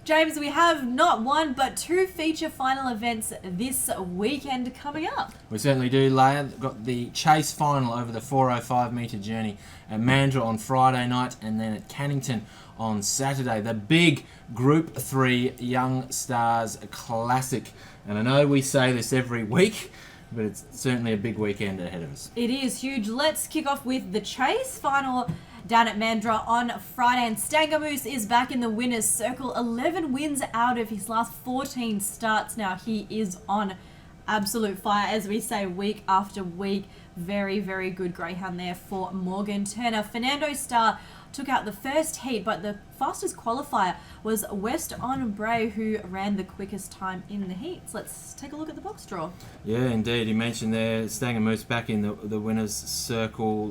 James, we have not one but two feature final events this weekend coming up. We certainly do, Leia. Got the chase final over the 405 metre journey at Mandurah on Friday night and then at Cannington on Saturday. The big Group 3 Young Stars Classic. And I know we say this every week, but it's certainly a big weekend ahead of us. It is huge. Let's kick off with the chase final down at Mandurah on Friday, and Stangamoose is back in the winner's circle. 11 wins out of his last 14 starts now. He is on absolute fire, as we say, week after week. Very, very good greyhound there for Morgan Turner. Fernando Star took out the first heat, but the fastest qualifier was West on Bray, who ran the quickest time in the heats. Let's take a look at the box draw. Yeah, indeed. You mentioned there, Stangamoose back in the winner's circle.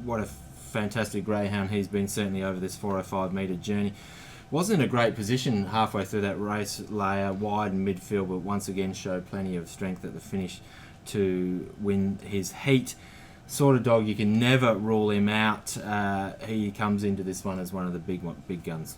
What a fantastic greyhound he's been, certainly over this 405 metre journey. Wasn't in a great position halfway through that race, layer wide in midfield, but once again showed plenty of strength at the finish to win his heat. Sort of dog you can never rule him out. He comes into this one as one of the big guns.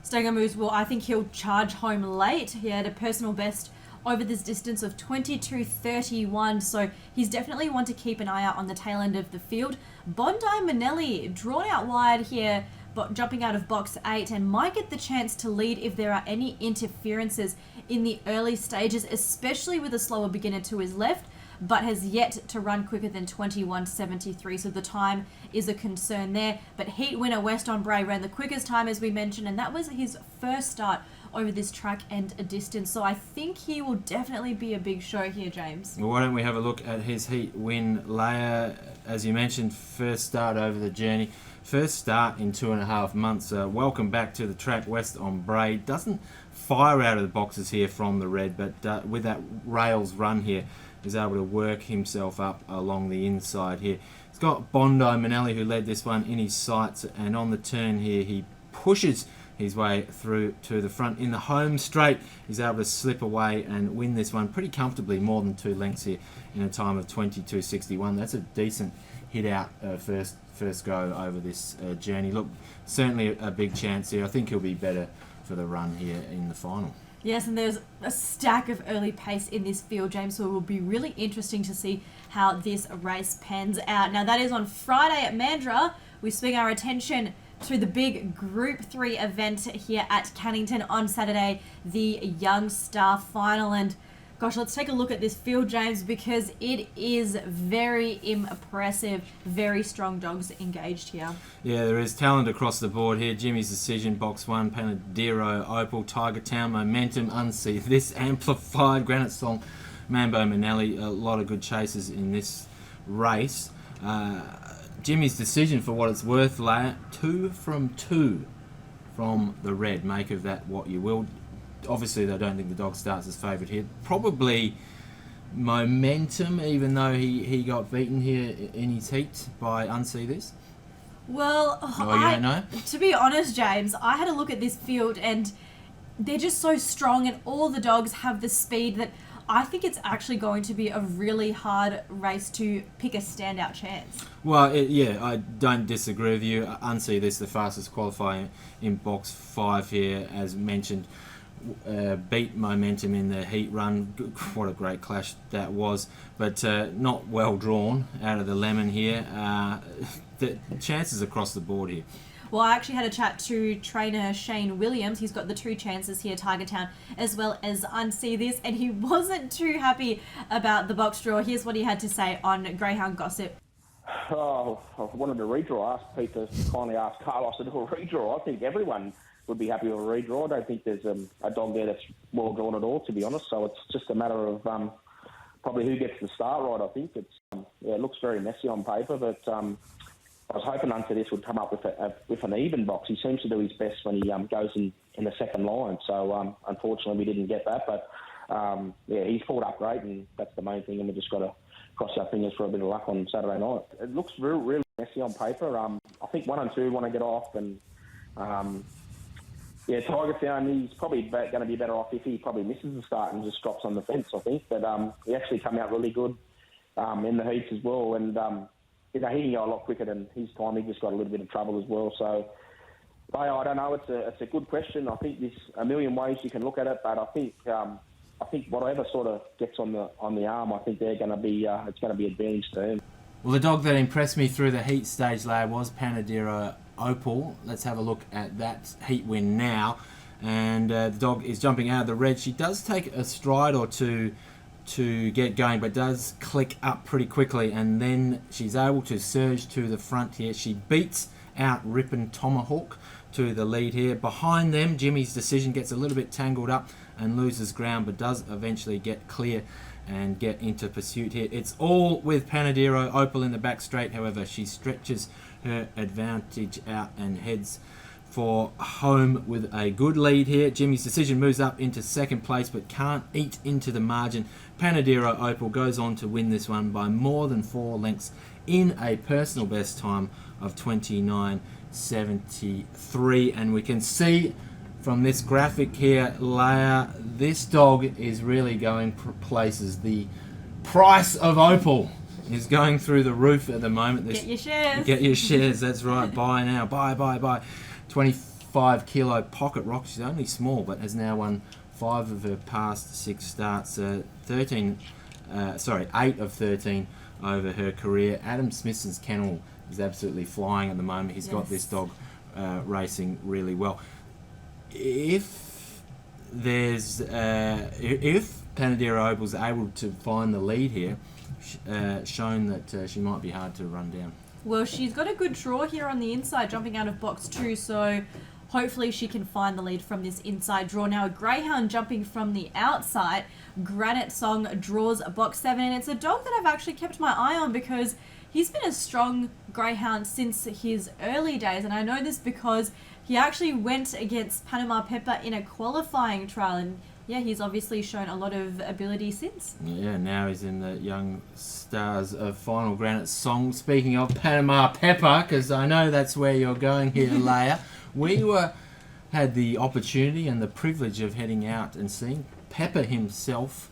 Stangamoose, well, I think he'll charge home late. He had a personal best over this distance of 22.31, so he's definitely one to keep an eye out on the tail end of the field. Bondi Manelli drawn out wide here, but jumping out of box 8, and might get the chance to lead if there are any interferences in the early stages, especially with a slower beginner to his left, but has yet to run quicker than 21.73, so the time is a concern there. But heat winner West on Bray ran the quickest time, as we mentioned, and that was his first start over this track and a distance, so I think he will definitely be a big show here, James. Well, why don't we have a look at his heat win, Leia? As you mentioned, first start over the journey, first start in 2.5 months. Welcome back to the track, West on Bray. Doesn't fire out of the boxes here from the red, but with that rails run here, is able to work himself up along the inside here. He's got Bondi Manelli, who led this one, in his sights, and on the turn here he pushes his way through to the front. In the home straight, he's able to slip away and win this one pretty comfortably, more than 2 lengths here in a time of 22.61. That's a decent hit out first go over this journey. Look, certainly a big chance here. I think he'll be better for the run here in the final. Yes, and there's a stack of early pace in this field, James, so it will be really interesting to see how this race pans out. Now, that is on Friday at Mandurah. We swing our attention to the big Group 3 event here at Cannington on Saturday, the Young Star Final. And gosh, let's take a look at this field, James, because it is very impressive. Very strong dogs engaged here. Yeah, there is talent across the board here. Jimmy's Decision, Box 1, Panadero, Opal, Tiger Town, Momentum, Unsee, This Amplified, Granite Song, Mambo Manelli. A lot of good chases in this race. Jimmy's Decision, for what it's worth, Leia, 2 from 2 from the red. Make of that what you will. Obviously, I don't think the dog starts as favourite here. Probably Momentum, even though he got beaten here in his heat by Unsee This. Well, you don't know? To be honest, James, I had a look at this field and they're just so strong, and all the dogs have the speed that I think it's actually going to be a really hard race to pick a standout chance. Well, I don't disagree with you. Unsee This, the fastest qualifier in box 5 here, as mentioned. Beat Momentum in the heat run. What a great clash that was, but not well drawn out of the lemon here. The chances across the board here. Well, I actually had a chat to trainer Shane Williams. He's got the 2 chances here, Tiger Town, as well as Unsee This, and he wasn't too happy about the box draw. Here's what he had to say on Greyhound Gossip. Oh, I wanted to redraw. I asked Pete to kindly ask Carlos to do a redraw. I think everyone would be happy with a redraw. I don't think there's a dog there that's well drawn at all, to be honest. So it's just a matter of probably who gets the start right. I think it looks very messy on paper, but I was hoping Unsee This would come up with an even box. He seems to do his best when he goes in the second line. So unfortunately, we didn't get that. But he's pulled up great, and that's the main thing. And we just got to cross our fingers for a bit of luck on Saturday night. It looks really messy on paper. I think 1 and 2 want to get off, and Tiger Town, he's probably going to be better off if he probably misses the start and just drops on the fence, I think. But he actually come out really good in the heats as well, and he can go a lot quicker than his time. He just got a little bit of trouble as well. So I don't know. It's a good question. I think there's a million ways you can look at it, but I think whatever sort of gets on the arm, I think they're going to be it's going to be advantage to him. Well, the dog that impressed me through the heat stage, Leia, was Panadero Opal. Let's have a look at that heat win now. And the dog is jumping out of the red. She does take a stride or two to get going, but does click up pretty quickly, and then she's able to surge to the front here. She beats out Ripon Tomahawk to the lead here. Behind them, Jimmy's Decision gets a little bit tangled up and loses ground, but does eventually get clear and get into pursuit here. It's all with Panadero Opal in the back straight. However, she stretches her advantage out and heads for home with a good lead here. Jimmy's Decision moves up into second place but can't eat into the margin. Panadero Opal goes on to win this one by more than 4 lengths in a personal best time of 29.73, and we can see from this graphic here, Leia, this dog is really going places. The price of Opal is going through the roof at the moment. Get your shares. Get your shares, that's right. Buy now. Buy. 25 kilo pocket rock. She's only small, but has now won 5 of her past 6 starts. 8 of 13 over her career. Adam Smithson's kennel is absolutely flying at the moment. He's got this dog racing really well. If Panadero Opal's able to find the lead here, shown that she might be hard to run down. Well, she's got a good draw here on the inside, jumping out of box 2, so hopefully she can find the lead from this inside draw. Now, a greyhound jumping from the outside, Granite Song draws box 7, and it's a dog that I've actually kept my eye on because he's been a strong greyhound since his early days, and I know this because he actually went against Panama Pepper in a qualifying trial, and yeah, he's obviously shown a lot of ability since. Yeah, now he's in the Young Stars of Final Granite Song. Speaking of Panama Pepper, because I know that's where you're going here, Leia, we had the opportunity and the privilege of heading out and seeing Pepper himself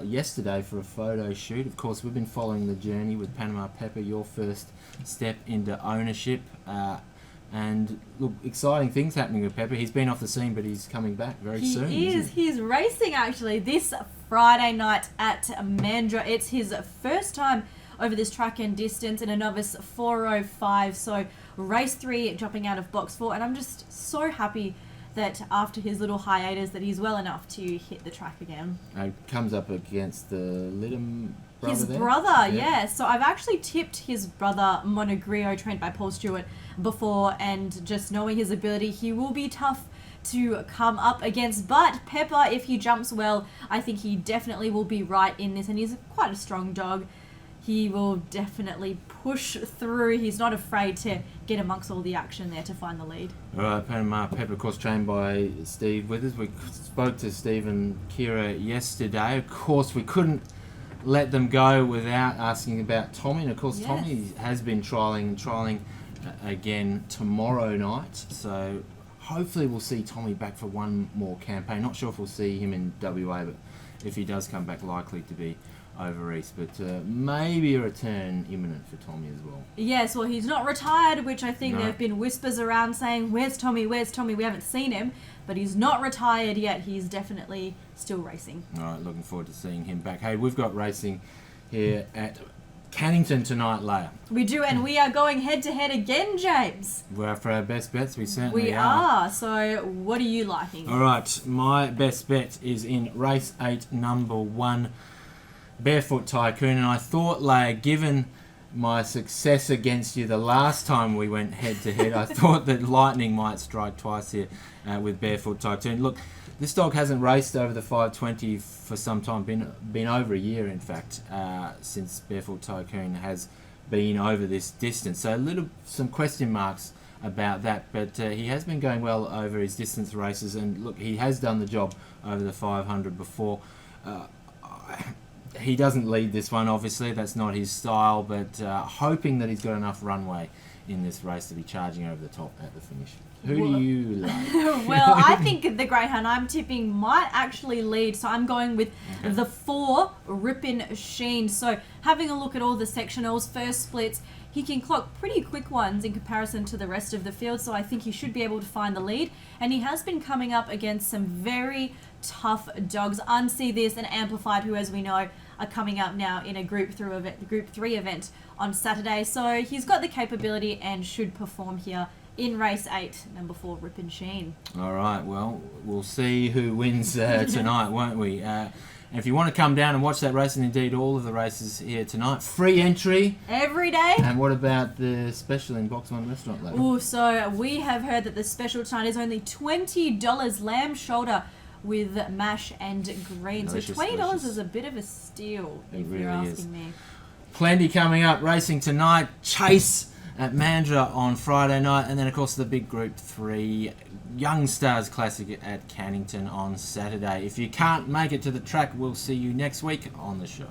yesterday for a photo shoot. Of course, we've been following the journey with Panama Pepper, your first step into ownership. And look, exciting things happening with Pepper. He's been off the scene, but he's coming back very soon. He's racing actually this Friday night at Mandurah. It's his first time over this track and distance in a novice 4:05. So race 3, jumping out of box 4, and I'm just so happy that after his little hiatus that he's well enough to hit the track again. Comes up against the Lidham brother. His brother, yeah. So I've actually tipped his brother Monegrio, trained by Paul Stewart, before, and just knowing his ability, he will be tough to come up against. But Pepper, if he jumps well, I think he definitely will be right in this, and he's quite a strong dog. He will definitely push through. He's not afraid to get amongst all the action there to find the lead. All right, Panama Pepper, of course, trained by Steve Withers. We spoke to Steve and Kira yesterday. Of course, we couldn't let them go without asking about Tommy. And of course, Tommy has been trialling again tomorrow night. So hopefully we'll see Tommy back for one more campaign. Not sure if we'll see him in WA, but if he does come back, likely to be over east, but maybe a return imminent for Tommy as well. Yes, well, he's not retired, which I think there have been whispers around saying, where's Tommy, we haven't seen him, but he's not retired yet. He's definitely still racing. All right, looking forward to seeing him back. Hey, we've got racing here at Cannington tonight, Leia. We do, and we are going head-to-head again, James. We're for our best bets, we certainly We are. So what are you liking? All right, my best bet is in race 8, number 1, Barefoot Tycoon, and I thought, Leia, given my success against you the last time we went head-to-head, I thought that lightning might strike twice here with Barefoot Tycoon. Look, this dog hasn't raced over the 520 for some time, been over a year, in fact, since Barefoot Tycoon has been over this distance. So some question marks about that, but he has been going well over his distance races, and look, he has done the job over the 500 before. He doesn't lead this one, obviously, that's not his style, but hoping that he's got enough runway in this race to be charging over the top at the finish. Who do you like? Well, I think the greyhound I'm tipping might actually lead, so I'm going with the 4, Ripon Sheen. So having a look at all the sectionals, first splits, he can clock pretty quick ones in comparison to the rest of the field, so I think he should be able to find the lead. And he has been coming up against some very tough dogs. Unsee This and Amplified, who, as we know, are coming up now in a Group 3 event on Saturday. So he's got the capability and should perform here in race 8, number 4, Rip and Sheen. All right, well, we'll see who wins tonight, won't we? And if you want to come down and watch that race, and indeed all of the races here tonight, free entry. Every day. And what about the special in Box 1 Restaurant, Layla? Oh, so we have heard that the special tonight is only $20 lamb shoulder with mash and green. Delicious, So $20 delicious. is a bit of a steal, It if really you're asking is. me. Plenty coming up, racing tonight. Chase at Mandurah on Friday night, and then of course the big Group 3 Young Stars Classic at Cannington on Saturday. If you can't make it to the track, we'll see you next week on the show.